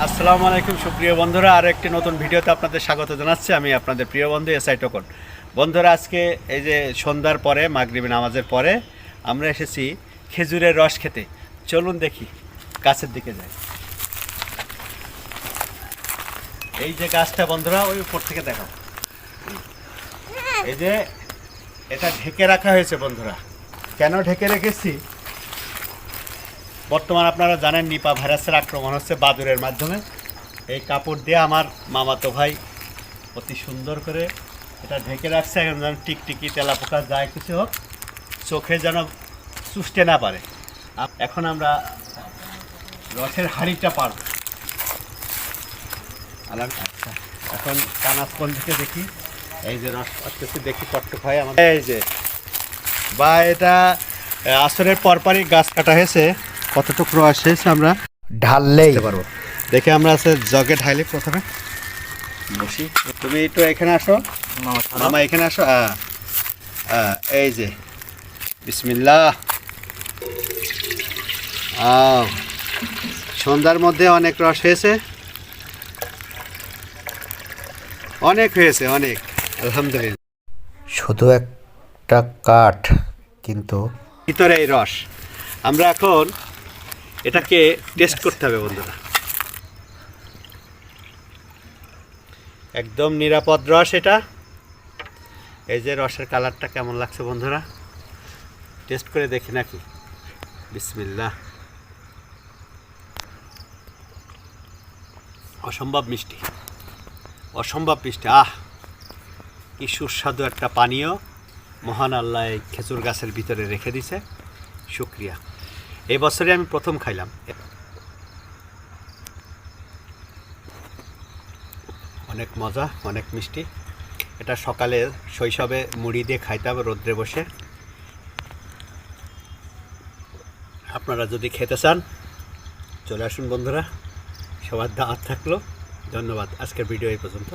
আসসালামু আলাইকুম সুপ্রিয় বন্ধুরা, আর একটি নতুন ভিডিওতে আপনাদের স্বাগত জানাচ্ছি। আমি আপনাদের প্রিয় বন্ধু এসআই টোকন। বন্ধুরা, আজকে এই যে সন্ধ্যার পরে মাগরিবি নামাজের পরে আমরা এসেছি খেজুরের রস খেতে। চলুন দেখি, গাছের দিকে যাই। এই যে গাছটা বন্ধুরা, ওই উপর থেকে দেখাও। এই যে এটা ঢেকে রাখা হয়েছে বন্ধুরা। কেন ঢেকে রেখেছি? বর্তমান আপনারা জানেন নিপা ভাইরাসের আক্রমণ হচ্ছে বাদুড়ের মাধ্যমে। এই কাপড় দিয়ে আমার মামাতো ভাই অতি সুন্দর করে এটা ঢেকে রাখছে, এখন যেন টিকটিকি তেলাপোকা যায় কিছু হোক চোখে যেন চুষতে না পারে। এখন আমরা রসের হাঁড়িটা পারব। আচ্ছা, এখন কানাচপল থেকে দেখি। এই যে রস আসতেছে, দেখি কট্টক হয় আমাদের। এই যে বা এটা আসরের পরপরই গাছ কাটা হয়েছে, কতটুকু রস হয়েছে আমরা ঢাললেই পারবো। দেখে আমরা আছে জগে ঢাইলে প্রথমে বসি। তুমি একটু এখানে আসো মামা, এখানে আসো। এই যে বিসমিল্লাহ। সন্ধ্যার মধ্যে অনেক রস হয়েছে, অনেক হয়েছে, অনেক আলহামদুলিল্লাহ। শুধু একটা কাঠ, কিন্তু ভিতরে এই রস। আমরা এখন এটাকে টেস্ট করতে হবে বন্ধুরা। একদম নিরাপদ রস এটা। এই যে রসের কালারটা কেমন লাগছে বন্ধুরা, টেস্ট করে দেখি নাকি। বিসমিল্লাহ। অসম্ভব মিষ্টি, অসম্ভব মিষ্টি। কি সুস্বাদু একটা পানীয় মহান আল্লাহ এই খেজুর গাছের ভিতরে রেখে দিছে। শুকরিয়া। এই বছরে আমি প্রথম খাইলাম। অনেক মজা, অনেক মিষ্টি। এটা সকালে শৈশবে মুড়ি দিয়ে খাইতাম রোদ্রে বসে। আপনারা যদি খেতে চান চলে আসুন বন্ধুরা, সবার দাওয়াত থাকলো। ধন্যবাদ। আজকের ভিডিও এই পর্যন্ত।